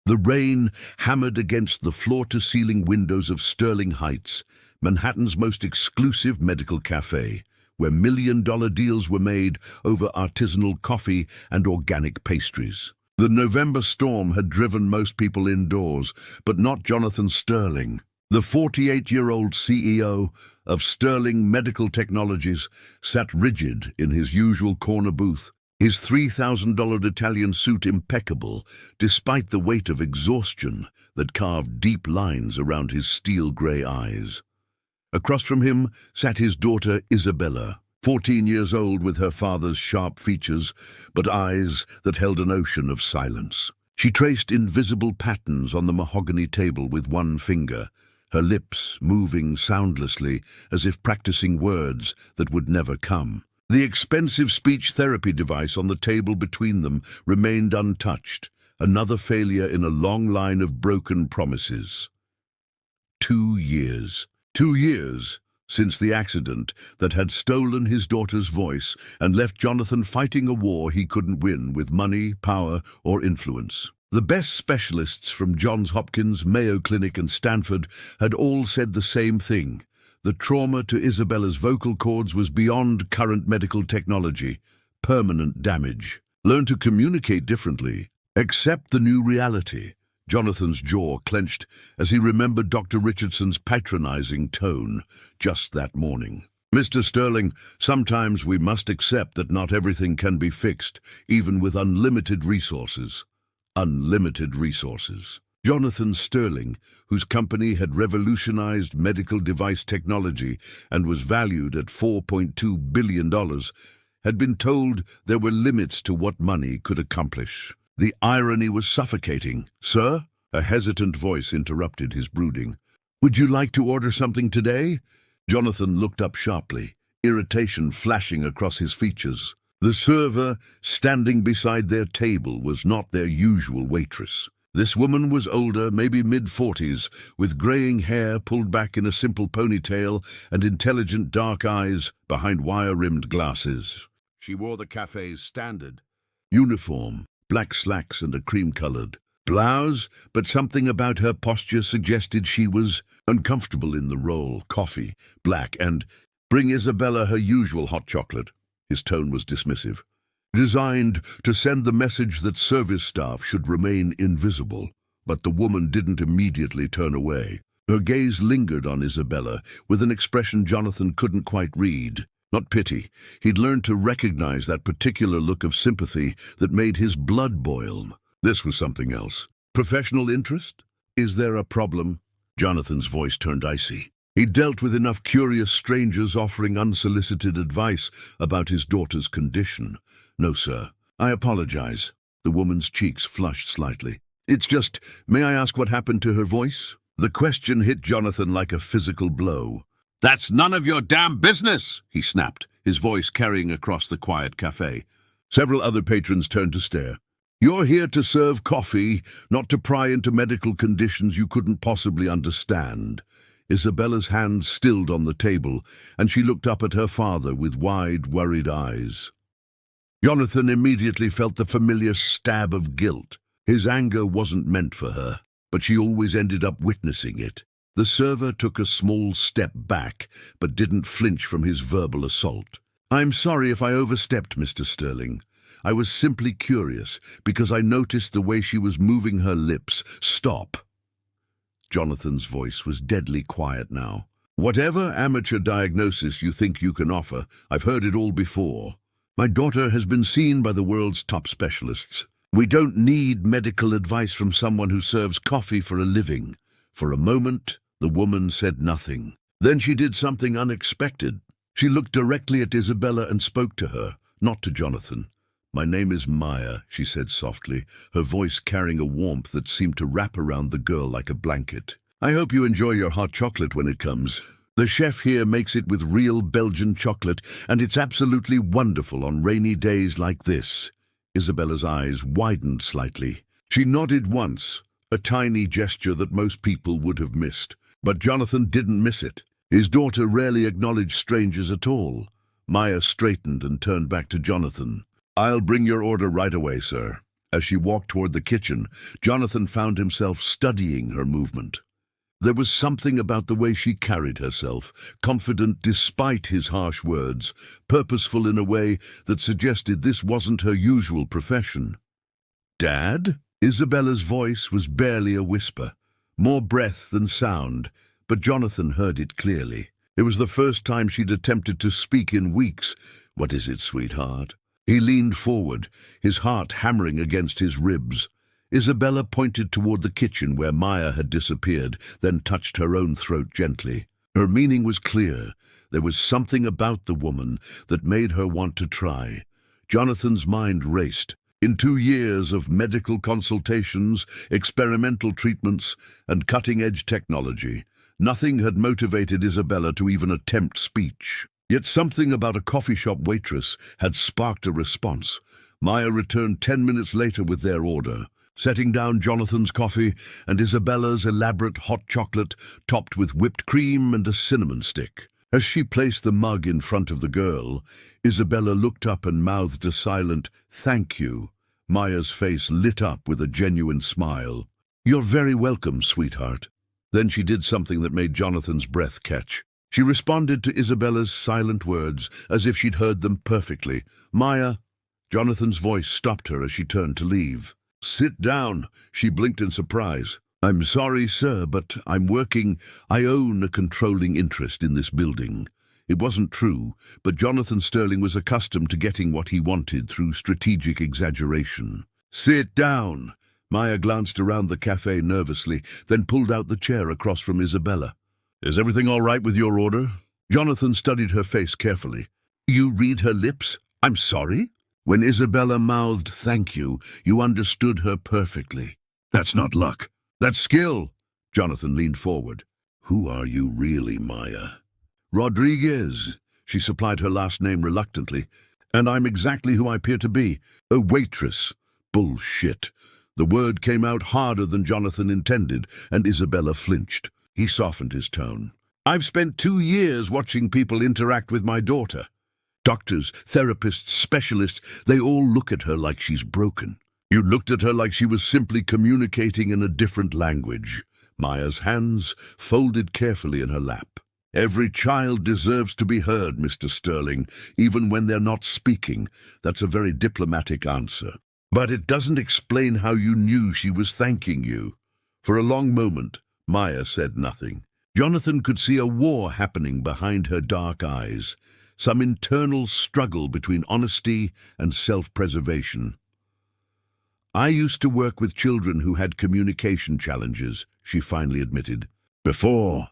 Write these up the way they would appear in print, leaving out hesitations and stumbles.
The rain hammered against the floor-to-ceiling windows of Sterling Heights, Manhattan's most exclusive medical café, where million-dollar deals were made over artisanal coffee and organic pastries. The November storm had driven most people indoors, but not Jonathan Sterling. The 48-year-old CEO of Sterling Medical Technologies sat rigid in his usual corner booth, his $3,000 Italian suit impeccable, despite the weight of exhaustion that carved deep lines around his steel-grey eyes. Across from him sat his daughter Isabella, 14 years old, with her father's sharp features, but eyes that held an ocean of silence. She traced invisible patterns on the mahogany table with one finger, her lips moving soundlessly as if practicing words that would never come. The expensive speech therapy device on the table between them remained untouched, another failure in a long line of broken promises. 2 years. 2 years since the accident that had stolen his daughter's voice and left Jonathan fighting a war he couldn't win with money, power, or influence. The best specialists from Johns Hopkins, Mayo Clinic, and Stanford had all said the same thing. The trauma to Isabella's vocal cords was beyond current medical technology. Permanent damage. Learn to communicate differently. Accept the new reality. Jonathan's jaw clenched as he remembered Dr. Richardson's patronizing tone just that morning. Mr. Sterling, sometimes we must accept that not everything can be fixed, even with unlimited resources. Unlimited resources. Jonathan Sterling, whose company had revolutionized medical device technology and was valued at $4.2 billion, had been told there were limits to what money could accomplish. The irony was suffocating. "Sir?" A hesitant voice interrupted his brooding. "Would you like to order something today?" Jonathan looked up sharply, irritation flashing across his features. The server standing beside their table was not their usual waitress. This woman was older, maybe mid-40s, with graying hair pulled back in a simple ponytail and intelligent dark eyes behind wire-rimmed glasses. She wore the cafe's standard uniform, black slacks and a cream-colored blouse, but something about her posture suggested she was uncomfortable in the role. "Coffee, black, and bring Isabella her usual hot chocolate." His tone was dismissive, designed to send the message that service staff should remain invisible. But the woman didn't immediately turn away. Her gaze lingered on Isabella with an expression Jonathan couldn't quite read. Not pity. He'd learned to recognize that particular look of sympathy that made his blood boil. This was something else. Professional interest? "Is there a problem?" Jonathan's voice turned icy. He'd dealt with enough curious strangers offering unsolicited advice about his daughter's condition. "No, sir. I apologize." The woman's cheeks flushed slightly. "It's just, may I ask what happened to her voice?" The question hit Jonathan like a physical blow. "That's none of your damn business," he snapped, his voice carrying across the quiet cafe. Several other patrons turned to stare. "You're here to serve coffee, not to pry into medical conditions you couldn't possibly understand." Isabella's hand stilled on the table, and she looked up at her father with wide, worried eyes. Jonathan immediately felt the familiar stab of guilt. His anger wasn't meant for her, but she always ended up witnessing it. The server took a small step back, but didn't flinch from his verbal assault. "I'm sorry if I overstepped, Mr. Sterling. I was simply curious, because I noticed the way she was moving her lips." "Stop." Jonathan's voice was deadly quiet now. "Whatever amateur diagnosis you think you can offer, I've heard it all before. My daughter has been seen by the world's top specialists. We don't need medical advice from someone who serves coffee for a living." For a moment, the woman said nothing. Then she did something unexpected. She looked directly at Isabella and spoke to her, not to Jonathan. "My name is Maya," she said softly, her voice carrying a warmth that seemed to wrap around the girl like a blanket. "I hope you enjoy your hot chocolate when it comes. The chef here makes it with real Belgian chocolate, and it's absolutely wonderful on rainy days like this." Isabella's eyes widened slightly. She nodded once, a tiny gesture that most people would have missed. But Jonathan didn't miss it. His daughter rarely acknowledged strangers at all. Maya straightened and turned back to Jonathan. "I'll bring your order right away, sir." As she walked toward the kitchen, Jonathan found himself studying her movement. There was something about the way she carried herself, confident despite his harsh words, purposeful in a way that suggested this wasn't her usual profession. "Dad?" Isabella's voice was barely a whisper, more breath than sound, but Jonathan heard it clearly. It was the first time she'd attempted to speak in weeks. "What is it, sweetheart?" He leaned forward, his heart hammering against his ribs. Isabella pointed toward the kitchen where Maya had disappeared, then touched her own throat gently. Her meaning was clear. There was something about the woman that made her want to try. Jonathan's mind raced. In 2 years of medical consultations, experimental treatments, and cutting-edge technology, nothing had motivated Isabella to even attempt speech. Yet something about a coffee shop waitress had sparked a response. Maya returned 10 minutes later with their order, setting down Jonathan's coffee and Isabella's elaborate hot chocolate topped with whipped cream and a cinnamon stick. As she placed the mug in front of the girl, Isabella looked up and mouthed a silent, "Thank you." Maya's face lit up with a genuine smile. "You're very welcome, sweetheart." Then she did something that made Jonathan's breath catch. She responded to Isabella's silent words as if she'd heard them perfectly. "Maya." Jonathan's voice stopped her as she turned to leave. "Sit down." She blinked in surprise. "I'm sorry, sir, but I'm working. I own a controlling interest in this building." It wasn't true, but Jonathan Sterling was accustomed to getting what he wanted through strategic exaggeration. "Sit down." Maya glanced around the cafe nervously, then pulled out the chair across from Isabella. "Is everything all right with your order?" Jonathan studied her face carefully. "You read her lips? I'm sorry?" When Isabella mouthed "thank you," you understood her perfectly. "That's not luck. That's skill." Jonathan leaned forward. "Who are you really, Maya?" "Rodriguez." She supplied her last name reluctantly. "And I'm exactly who I appear to be, a waitress." Bullshit. The word came out harder than Jonathan intended, and Isabella flinched. He softened his tone. "I've spent 2 years watching people interact with my daughter. Doctors, therapists, specialists, they all look at her like she's broken. You looked at her like she was simply communicating in a different language." Maya's hands folded carefully in her lap. "Every child deserves to be heard, Mr. Sterling, even when they're not speaking." That's a very diplomatic answer. "But it doesn't explain how you knew she was thanking you." For a long moment, Maya said nothing. Jonathan could see a war happening behind her dark eyes, some internal struggle between honesty and self-preservation. "I used to work with children who had communication challenges," she finally admitted. Before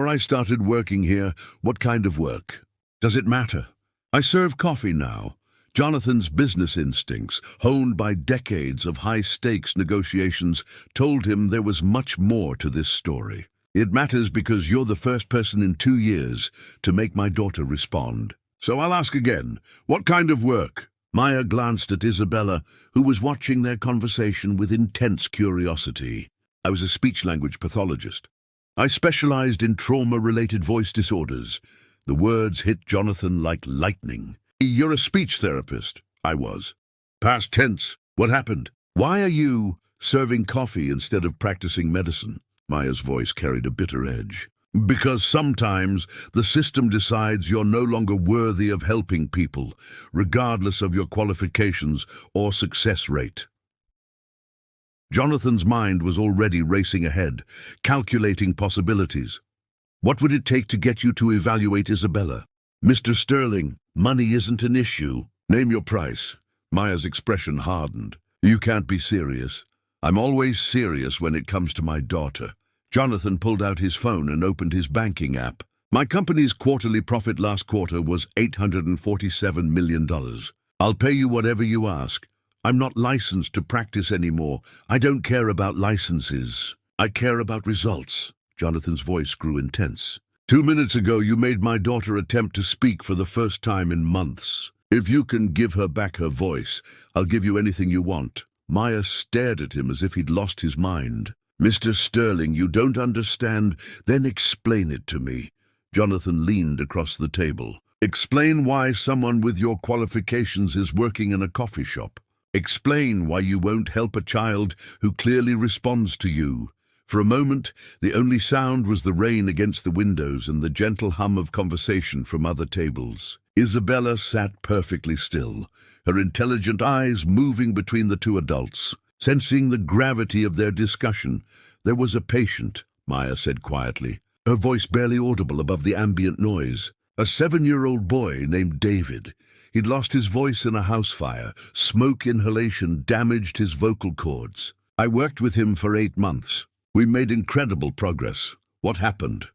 I started working here." "What kind of work?" "Does it matter?" "I serve coffee now." Jonathan's business instincts, honed by decades of high-stakes negotiations, told him there was much more to this story. "It matters because you're the first person in 2 years to make my daughter respond. So I'll ask again, what kind of work?" Maya glanced at Isabella, who was watching their conversation with intense curiosity. "I was a speech-language pathologist. I specialized in trauma-related voice disorders." The words hit Jonathan like lightning. "You're a speech therapist." "I was." "Past tense. What happened?" "Why are you serving coffee instead of practicing medicine?" Maya's voice carried a bitter edge. "Because sometimes the system decides you're no longer worthy of helping people, regardless of your qualifications or success rate." Jonathan's mind was already racing ahead, calculating possibilities. What would it take to get you to evaluate Isabella? "Mr. Sterling, money isn't an issue." "Name your price." Maya's expression hardened. "You can't be serious." "I'm always serious when it comes to my daughter." Jonathan pulled out his phone and opened his banking app. "My company's quarterly profit last quarter was $847 million. I'll pay you whatever you ask. I'm not licensed to practice anymore. I don't care about licenses. I care about results." Jonathan's voice grew intense. 2 minutes ago, you made my daughter attempt to speak for the first time in months. If you can give her back her voice, I'll give you anything you want." Maya stared at him as if he'd lost his mind. "Mr. Sterling, you don't understand. Then explain it to me." Jonathan leaned across the table. "Explain why someone with your qualifications is working in a coffee shop." Explain why you won't help a child who clearly responds to you. For a moment, the only sound was the rain against the windows and the gentle hum of conversation from other tables. Isabella sat perfectly still, her intelligent eyes moving between the two adults. Sensing the gravity of their discussion, "There was a patient," Maya said quietly, her voice barely audible above the ambient noise. "A 7-year-old boy named David. He'd lost his voice in a house fire. Smoke inhalation damaged his vocal cords. I worked with him for 8 months. We made incredible progress. What happened?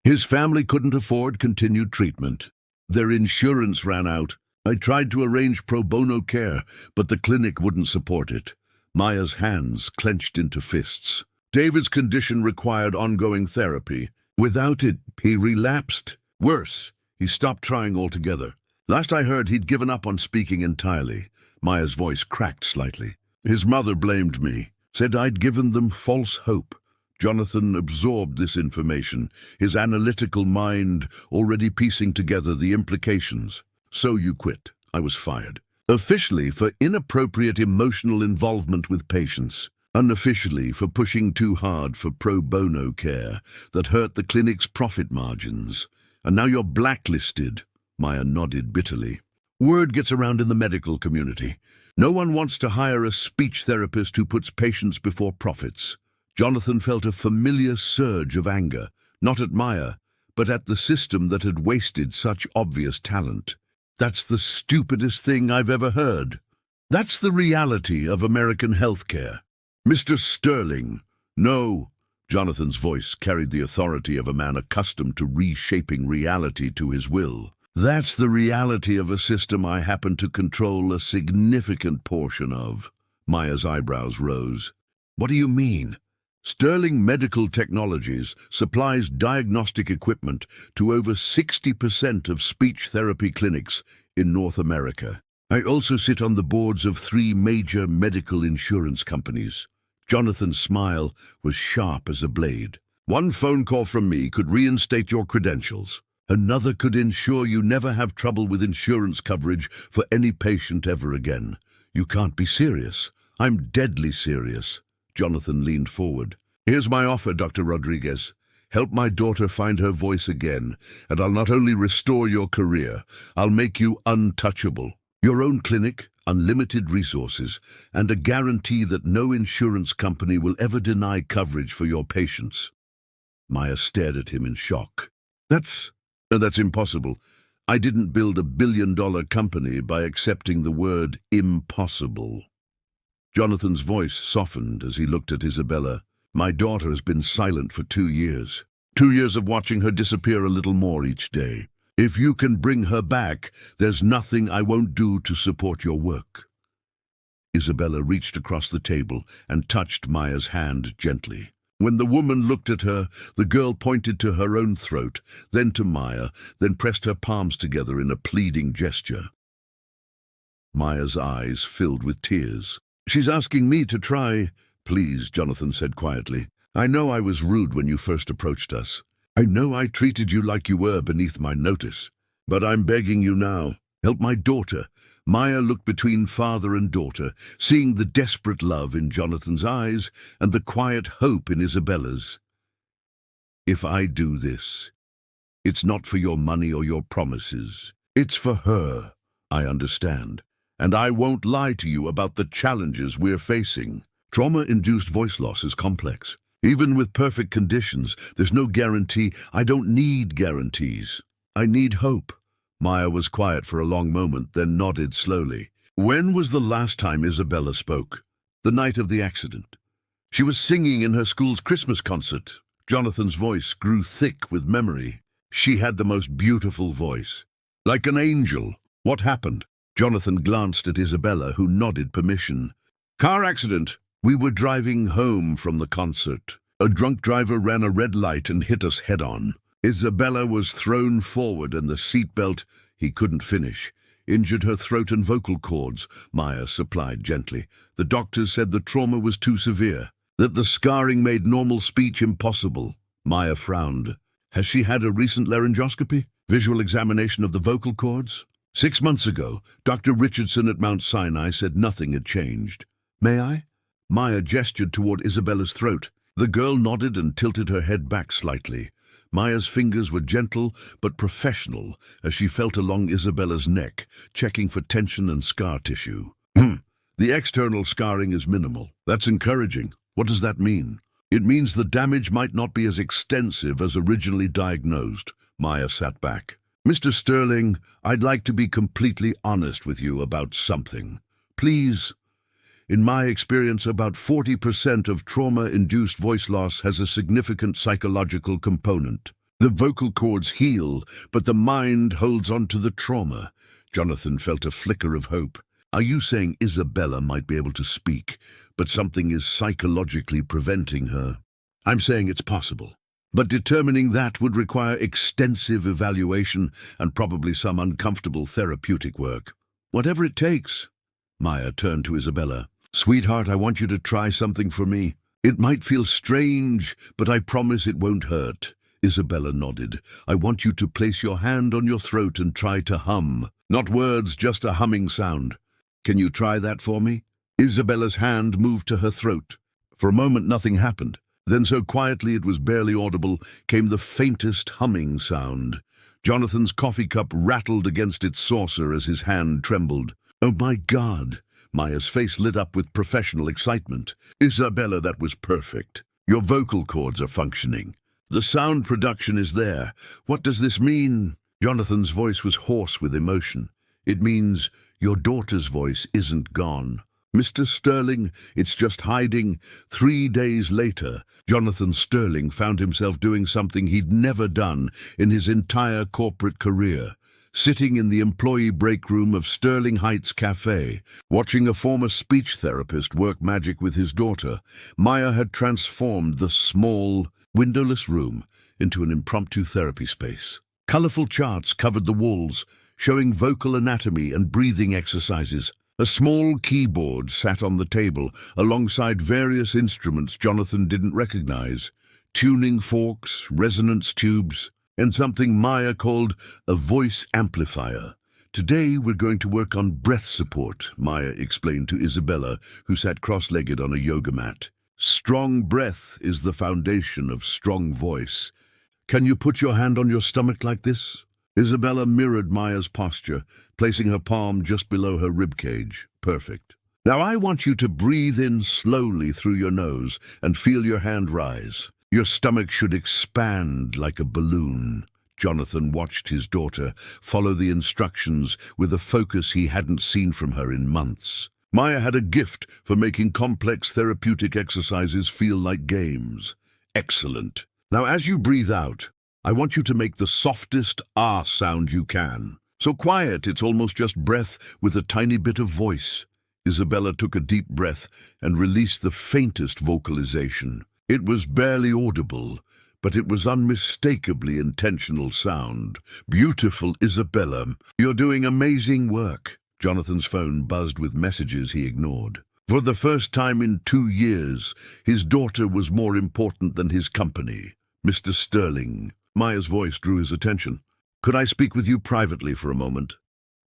His family couldn't afford continued treatment. Their insurance ran out. I tried to arrange pro bono care, but the clinic wouldn't support it." Maya's hands clenched into fists. "David's condition required ongoing therapy. Without it, he relapsed. Worse, he stopped trying altogether. Last I heard, he'd given up on speaking entirely." Maya's voice cracked slightly. "His mother blamed me, said I'd given them false hope." Jonathan absorbed this information, his analytical mind already piecing together the implications. "So you quit." "I was fired. Officially for inappropriate emotional involvement with patients. Unofficially for pushing too hard for pro bono care that hurt the clinic's profit margins. And now you're blacklisted." Maya nodded bitterly. "Word gets around in the medical community. No one wants to hire a speech therapist who puts patients before profits." Jonathan felt a familiar surge of anger, not at Maya, but at the system that had wasted such obvious talent. "That's the stupidest thing I've ever heard. That's the reality of American healthcare. Mr. Sterling." "No." Jonathan's voice carried the authority of a man accustomed to reshaping reality to his will. "That's the reality of a system I happen to control a significant portion of." Maya's eyebrows rose. "What do you mean?" "Sterling Medical Technologies supplies diagnostic equipment to over 60% of speech therapy clinics in North America. I also sit on the boards of 3 major medical insurance companies." Jonathan's smile was sharp as a blade. "One phone call from me could reinstate your credentials. Another could ensure you never have trouble with insurance coverage for any patient ever again." "You can't be serious." "I'm deadly serious." Jonathan leaned forward. "Here's my offer, Dr. Rodriguez. Help my daughter find her voice again, and I'll not only restore your career, I'll make you untouchable. Your own clinic, unlimited resources, and a guarantee that no insurance company will ever deny coverage for your patients." Maya stared at him in shock. That's impossible. I didn't build a billion-dollar company by accepting the word impossible." Jonathan's voice softened as he looked at Isabella. "My daughter has been silent for 2 years. 2 years of watching her disappear a little more each day. If you can bring her back, there's nothing I won't do to support your work." Isabella reached across the table and touched Maya's hand gently. When the woman looked at her, the girl pointed to her own throat, then to Maya, then pressed her palms together in a pleading gesture. Maya's eyes filled with tears. "She's asking me to try." "Please," Jonathan said quietly. "I know I was rude when you first approached us. I know I treated you like you were beneath my notice. But I'm begging you now. Help my daughter." Maya looked between father and daughter, seeing the desperate love in Jonathan's eyes and the quiet hope in Isabella's. "If I do this, it's not for your money or your promises. It's for her. I understand. And I won't lie to you about the challenges we're facing." Trauma-induced voice loss is complex. Even with perfect conditions, there's no guarantee. I don't need guarantees. I need hope. Maya was quiet for a long moment, then nodded slowly. "When was the last time Isabella spoke?" "The night of the accident. She was singing in her school's Christmas concert." Jonathan's voice grew thick with memory. "She had the most beautiful voice. Like an angel. What happened?" Jonathan glanced at Isabella, who nodded permission. "Car accident. We were driving home from the concert. A drunk driver ran a red light and hit us head-on. Isabella was thrown forward and the seatbelt," he couldn't finish, "injured her throat and vocal cords," Maya supplied gently. "The doctors said the trauma was too severe, that the scarring made normal speech impossible." Maya frowned. "Has she had a recent laryngoscopy? Visual examination of the vocal cords?" 6 months ago, Dr. Richardson at Mount Sinai said nothing had changed. May I? Maya gestured toward Isabella's throat. The girl nodded and tilted her head back slightly. Maya's fingers were gentle but professional as she felt along Isabella's neck, checking for tension and scar tissue. The external scarring is minimal. That's encouraging. What does that mean? It means the damage might not be as extensive as originally diagnosed. Maya sat back. Mr. Sterling, I'd like to be completely honest with you about something. Please. In my experience, about 40% of trauma-induced voice loss has a significant psychological component. The vocal cords heal, but the mind holds on to the trauma. Jonathan felt a flicker of hope. Are you saying Isabella might be able to speak, but something is psychologically preventing her? I'm saying it's possible. But determining that would require extensive evaluation and probably some uncomfortable therapeutic work. Whatever it takes. Maya turned to Isabella. Sweetheart, I want you to try something for me. It might feel strange, but I promise it won't hurt. Isabella nodded. I want you to place your hand on your throat and try to hum. Not words, just a humming sound. Can you try that for me? Isabella's hand moved to her throat. For a moment, nothing happened. Then, so quietly it was barely audible, came the faintest humming sound. Jonathan's coffee cup rattled against its saucer as his hand trembled. Oh my God! Maya's face lit up with professional excitement. Isabella, that was perfect. Your vocal cords are functioning. The sound production is there. What does this mean? Jonathan's voice was hoarse with emotion. It means your daughter's voice isn't gone. Mr. Sterling, it's just hiding. 3 days later, Jonathan Sterling found himself doing something he'd never done in his entire corporate career. Sitting in the employee break room of Sterling Heights Café, watching a former speech therapist work magic with his daughter, Maya had transformed the small, windowless room into an impromptu therapy space. Colorful charts covered the walls, showing vocal anatomy and breathing exercises. A small keyboard sat on the table, alongside various instruments Jonathan didn't recognize. Tuning forks, resonance tubes, and something Maya called a voice amplifier. Today we're going to work on breath support, Maya explained to Isabella, who sat cross-legged on a yoga mat. Strong breath is the foundation of strong voice. Can you put your hand on your stomach like this? Isabella mirrored Maya's posture, placing her palm just below her ribcage. Perfect. Now I want you to breathe in slowly through your nose and feel your hand rise. Your stomach should expand like a balloon. Jonathan watched his daughter follow the instructions with a focus he hadn't seen from her in months. Maya had a gift for making complex therapeutic exercises feel like games. Excellent. Now as you breathe out, I want you to make the softest ah sound you can. So quiet, it's almost just breath with a tiny bit of voice. Isabella took a deep breath and released the faintest vocalization. It was barely audible, but it was unmistakably intentional sound. Beautiful, Isabella. You're doing amazing work. Jonathan's phone buzzed with messages he ignored. For the first time in 2 years, his daughter was more important than his company. Mr. Sterling. Maya's voice drew his attention. Could I speak with you privately for a moment?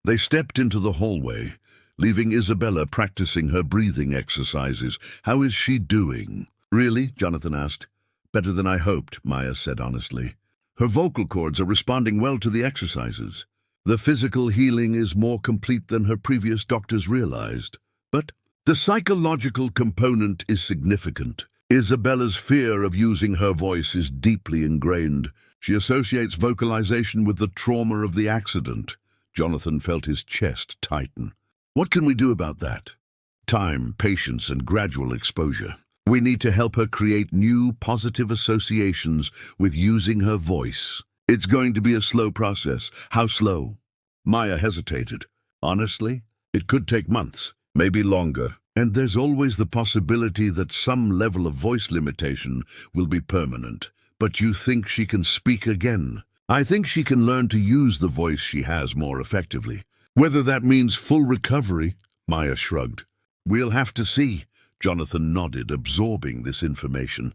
They stepped into the hallway, leaving Isabella practicing her breathing exercises. How is she doing? Really? Jonathan asked. Better than I hoped, Maya said honestly. Her vocal cords are responding well to the exercises. The physical healing is more complete than her previous doctors realized. But the psychological component is significant. Isabella's fear of using her voice is deeply ingrained. She associates vocalization with the trauma of the accident. Jonathan felt his chest tighten. What can we do about that? Time, patience, and gradual exposure. We need to help her create new positive associations with using her voice. It's going to be a slow process. How slow? Maya hesitated. Honestly, it could take months, maybe longer. And there's always the possibility that some level of voice limitation will be permanent. But you think she can speak again? I think she can learn to use the voice she has more effectively. Whether that means full recovery, Maya shrugged. We'll have to see. Jonathan nodded, absorbing this information.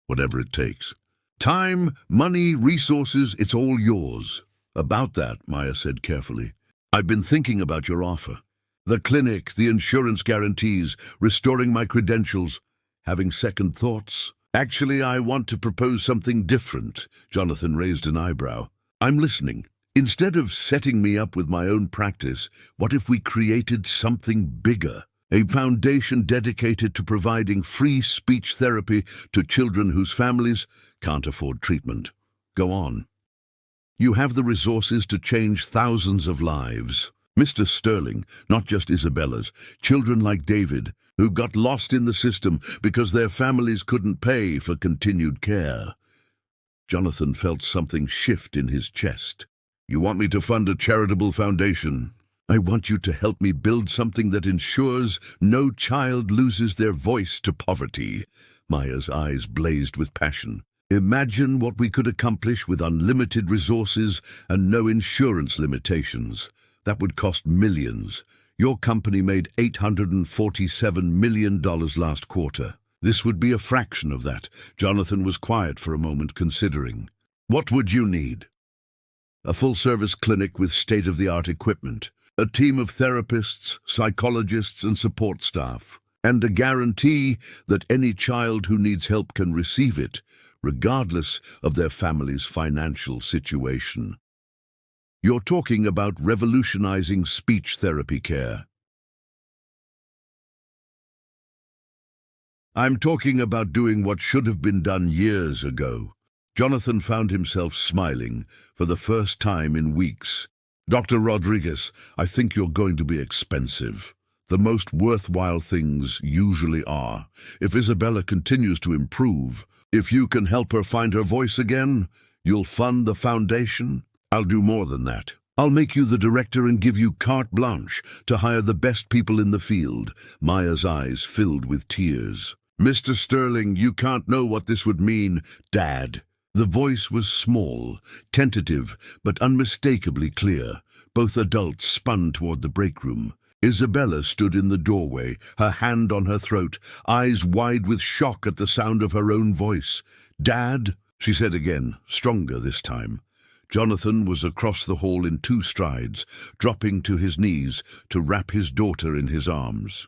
Whatever it takes. Time, money, resources, it's all yours. About that, Maya said carefully. I've been thinking about your offer. The clinic, the insurance guarantees, restoring my credentials, having second thoughts. Actually, I want to propose something different. Jonathan raised an eyebrow. I'm listening. Instead of setting me up with my own practice, what if we created something bigger? A foundation dedicated to providing free speech therapy to children whose families can't afford treatment. Go on. You have the resources to change thousands of lives. Mr. Sterling, not just Isabella's, children like David, who got lost in the system because their families couldn't pay for continued care. Jonathan felt something shift in his chest. You want me to fund a charitable foundation? I want you to help me build something that ensures no child loses their voice to poverty. Maya's eyes blazed with passion. Imagine what we could accomplish with unlimited resources and no insurance limitations. That would cost millions. Your company made $847 million last quarter. This would be a fraction of that. Jonathan was quiet for a moment, considering. What would you need? A full-service clinic with state-of-the-art equipment, a team of therapists, psychologists, and support staff, and a guarantee that any child who needs help can receive it, regardless of their family's financial situation. You're talking about revolutionizing speech therapy care. I'm talking about doing what should have been done years ago. Jonathan found himself smiling for the first time in weeks. Dr. Rodriguez, I think you're going to be expensive. The most worthwhile things usually are. If Isabella continues to improve, if you can help her find her voice again, you'll fund the foundation. I'll do more than that. I'll make you the director and give you carte blanche to hire the best people in the field. Maya's eyes filled with tears. Mr. Sterling, you can't know what this would mean, Dad. The voice was small, tentative, but unmistakably clear. Both adults spun toward the break room. Isabella stood in the doorway, her hand on her throat, eyes wide with shock at the sound of her own voice. Dad, she said again, stronger this time. Jonathan was across the hall in 2 strides, dropping to his knees to wrap his daughter in his arms.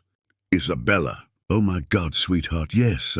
Isabella. Oh my God, sweetheart, yes,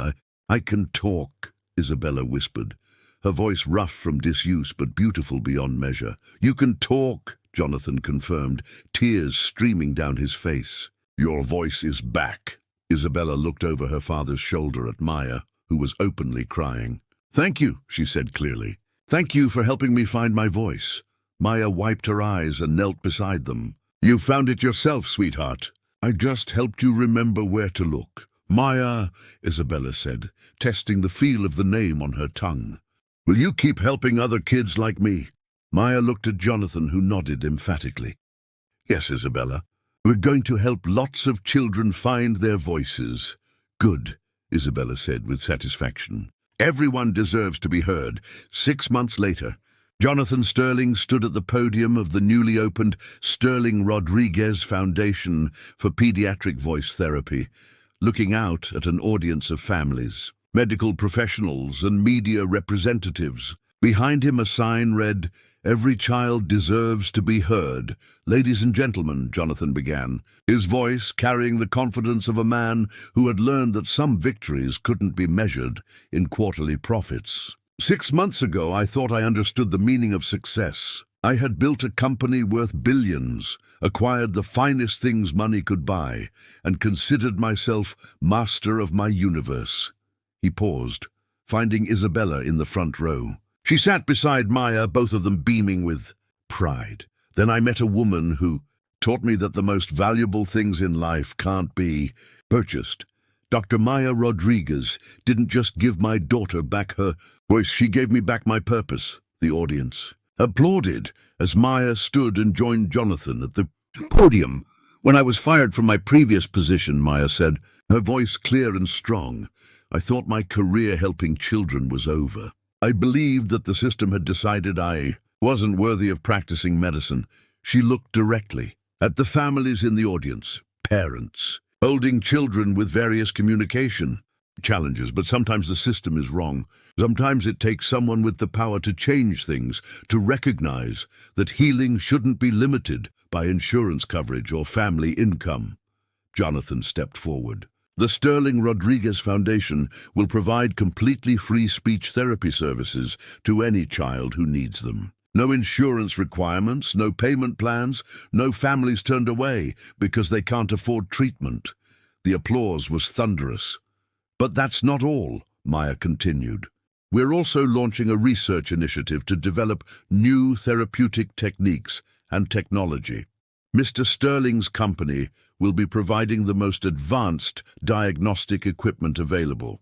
I can talk, Isabella whispered, her voice rough from disuse but beautiful beyond measure. You can talk, Jonathan confirmed, tears streaming down his face. Your voice is back. Isabella looked over her father's shoulder at Maya, who was openly crying. Thank you, she said clearly. Thank you for helping me find my voice. Maya wiped her eyes and knelt beside them. You found it yourself, sweetheart. I just helped you remember where to look. Maya, Isabella said, testing the feel of the name on her tongue. Will you keep helping other kids like me? Maya looked at Jonathan, who nodded emphatically. Yes, Isabella. We're going to help lots of children find their voices. Good, Isabella said with satisfaction. Everyone deserves to be heard. 6 months later, Jonathan Sterling stood at the podium of the newly opened Sterling Rodriguez Foundation for Pediatric Voice Therapy, looking out at an audience of families, medical professionals, and media representatives. Behind him a sign read, Every child deserves to be heard. Ladies and gentlemen, Jonathan began, his voice carrying the confidence of a man who had learned that some victories couldn't be measured in quarterly profits. 6 months ago, I thought I understood the meaning of success. I had built a company worth billions, acquired the finest things money could buy, and considered myself master of my universe. He paused, finding Isabella in the front row. She sat beside Maya, both of them beaming with pride. Then I met a woman who taught me that the most valuable things in life can't be purchased. Dr. Maya Rodriguez didn't just give my daughter back her voice, she gave me back my purpose. The audience applauded as Maya stood and joined Jonathan at the podium. When I was fired from my previous position, Maya said, her voice clear and strong, I thought my career helping children was over. I believed that the system had decided I wasn't worthy of practicing medicine. She looked directly at the families in the audience, parents, holding children with various communication. challenges, but sometimes the system is wrong. Sometimes it takes someone with the power to change things, to recognize that healing shouldn't be limited by insurance coverage or family income. Jonathan stepped forward. The Sterling Rodriguez Foundation will provide completely free speech therapy services to any child who needs them. No insurance requirements, no payment plans, no families turned away because they can't afford treatment. The applause was thunderous. But that's not all, Maya continued. We're also launching a research initiative to develop new therapeutic techniques and technology. Mr. Sterling's company will be providing the most advanced diagnostic equipment available.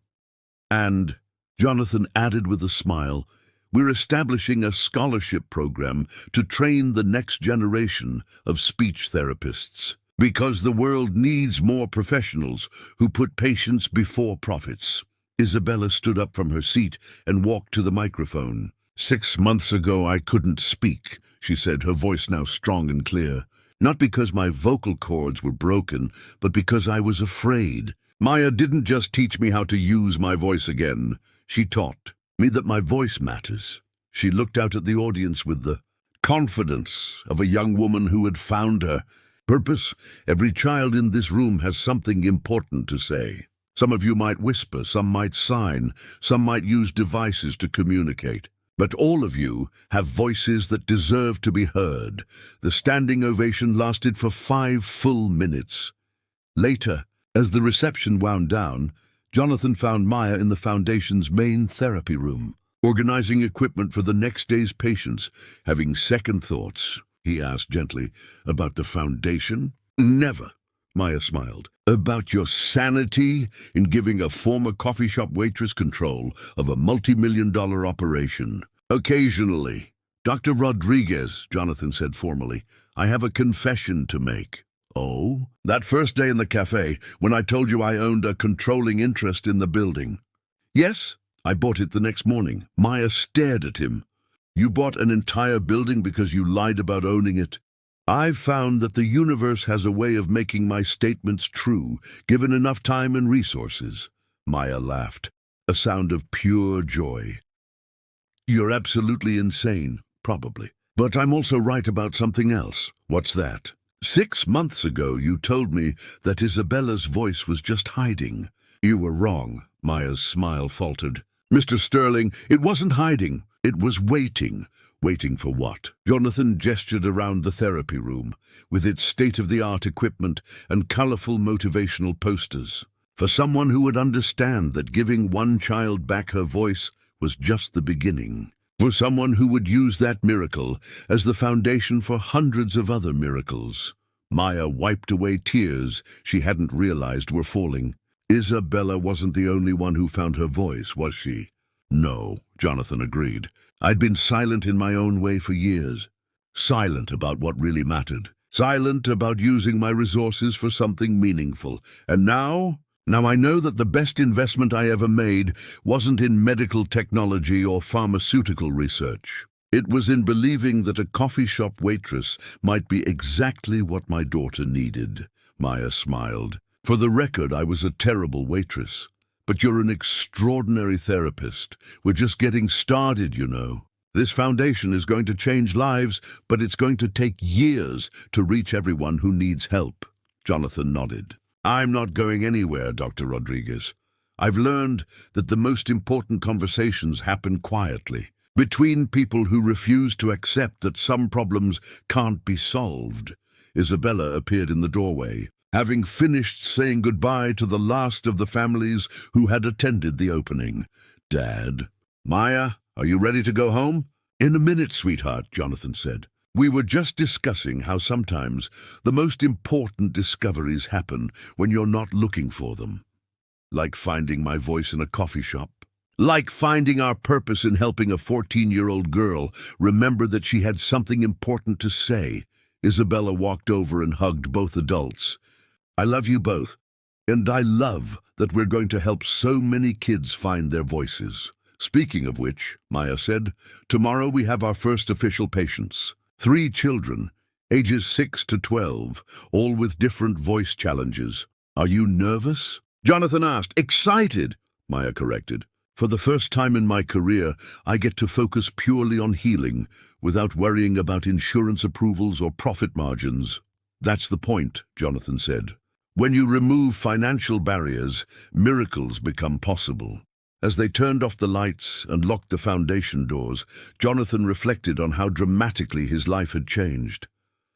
And, Jonathan added with a smile, we're establishing a scholarship program to train the next generation of speech therapists. Because the world needs more professionals who put patients before profits. Isabella stood up from her seat and walked to the microphone. 6 months ago I couldn't speak, she said, her voice now strong and clear. Not because my vocal cords were broken, but because I was afraid. Maya didn't just teach me how to use my voice again. She taught me that my voice matters. She looked out at the audience with the confidence of a young woman who had found her purpose. Every child in this room has something important to say. Some of you might whisper, some might sign, some might use devices to communicate. But all of you have voices that deserve to be heard. The standing ovation lasted for 5 full minutes. Later, as the reception wound down, Jonathan found Maya in the Foundation's main therapy room, organizing equipment for the next day's patients. Having second thoughts, he asked gently, about the Foundation? Never, Maya smiled. About your sanity in giving a former coffee shop waitress control of a multi-million-dollar operation. Occasionally. Dr. Rodriguez, Jonathan said formally, I have a confession to make. Oh? That first day in the cafe, when I told you I owned a controlling interest in the building. Yes, I bought it the next morning. Maya stared at him. You bought an entire building because you lied about owning it? I've found that the universe has a way of making my statements true, given enough time and resources. Maya laughed, a sound of pure joy. You're absolutely insane, probably. But I'm also right about something else. What's that? 6 months ago, you told me that Isabella's voice was just hiding. You were wrong, Maya's smile faltered. Mr. Sterling, it wasn't hiding. It was waiting. Waiting for what? Jonathan gestured around the therapy room, with its state-of-the-art equipment and colorful motivational posters. For someone who would understand that giving one child back her voice was just the beginning. For someone who would use that miracle as the foundation for hundreds of other miracles. Maya wiped away tears she hadn't realized were falling. Isabella wasn't the only one who found her voice, was she? No, Jonathan agreed. I'd been silent in my own way for years. Silent about what really mattered. Silent about using my resources for something meaningful. And now I know that the best investment I ever made wasn't in medical technology or pharmaceutical research. It was in believing that a coffee shop waitress might be exactly what my daughter needed. Maya smiled. For the record, I was a terrible waitress. But you're an extraordinary therapist. We're just getting started, you know. This foundation is going to change lives, but it's going to take years to reach everyone who needs help. Jonathan nodded. I'm not going anywhere, Dr. Rodriguez. I've learned that the most important conversations happen quietly, between people who refuse to accept that some problems can't be solved. Isabella appeared in the doorway, having finished saying goodbye to the last of the families who had attended the opening. Dad. Maya, are you ready to go home? In a minute, sweetheart, Jonathan said. We were just discussing how sometimes the most important discoveries happen when you're not looking for them. Like finding my voice in a coffee shop. Like finding our purpose in helping a 14-year-old girl remember that she had something important to say. Isabella walked over and hugged both adults. I love you both, and I love that we're going to help so many kids find their voices. Speaking of which, Maya said, tomorrow we have our first official patients. 3 children, ages 6 to 12, all with different voice challenges. Are you nervous? Jonathan asked, excited. Maya corrected. For the first time in my career, I get to focus purely on healing, without worrying about insurance approvals or profit margins. That's the point, Jonathan said. When you remove financial barriers, miracles become possible. As they turned off the lights and locked the foundation doors, Jonathan reflected on how dramatically his life had changed.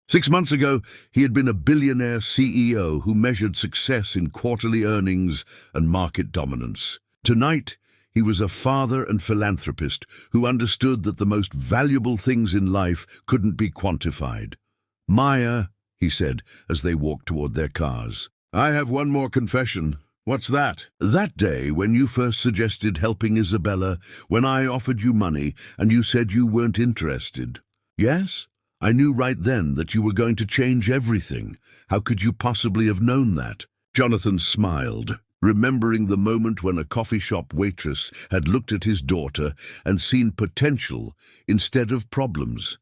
6 months ago, he had been a billionaire CEO who measured success in quarterly earnings and market dominance. Tonight, he was a father and philanthropist who understood that the most valuable things in life couldn't be quantified. Maya, he said as they walked toward their cars, I have one more confession. What's that? That day when you first suggested helping Isabella, when I offered you money and you said you weren't interested. Yes? I knew right then that you were going to change everything. How could you possibly have known that? Jonathan smiled, remembering the moment when a coffee shop waitress had looked at his daughter and seen potential instead of problems.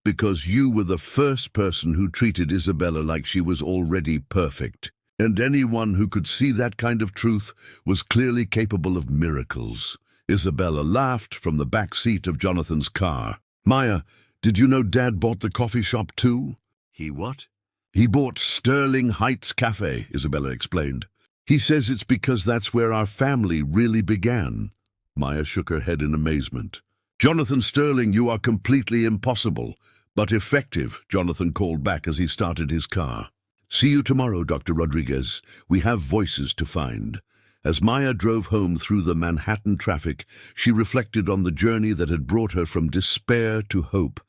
Because you were the first person who treated Isabella like she was already perfect. And anyone who could see that kind of truth was clearly capable of miracles. Isabella laughed from the back seat of Jonathan's car. Maya, did you know Dad bought the coffee shop too? He what? He bought Sterling Heights Café, Isabella explained. He says it's because that's where our family really began. Maya shook her head in amazement. Jonathan Sterling, you are completely impossible, but effective, Jonathan called back as he started his car. See you tomorrow, Dr. Rodriguez. We have voices to find. As Maya drove home through the Manhattan traffic, she reflected on the journey that had brought her from despair to hope.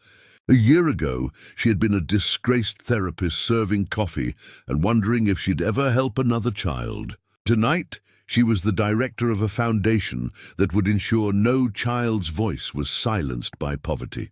A year ago, she had been a disgraced therapist serving coffee and wondering if she'd ever help another child. Tonight, she was the director of a foundation that would ensure no child's voice was silenced by poverty.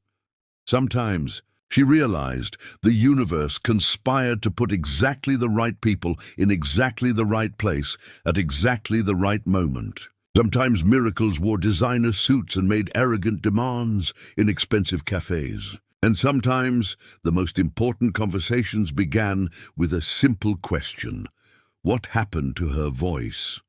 Sometimes, she realized the universe conspired to put exactly the right people in exactly the right place at exactly the right moment. Sometimes miracles wore designer suits and made arrogant demands in expensive cafes. And sometimes the most important conversations began with a simple question. What happened to her voice?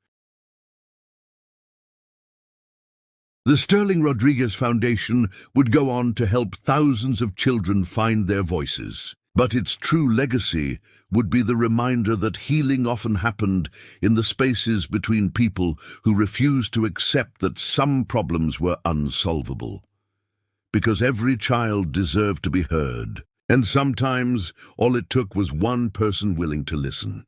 The Sterling Rodriguez Foundation would go on to help thousands of children find their voices. But its true legacy would be the reminder that healing often happened in the spaces between people who refused to accept that some problems were unsolvable. Because every child deserved to be heard, and sometimes all it took was one person willing to listen.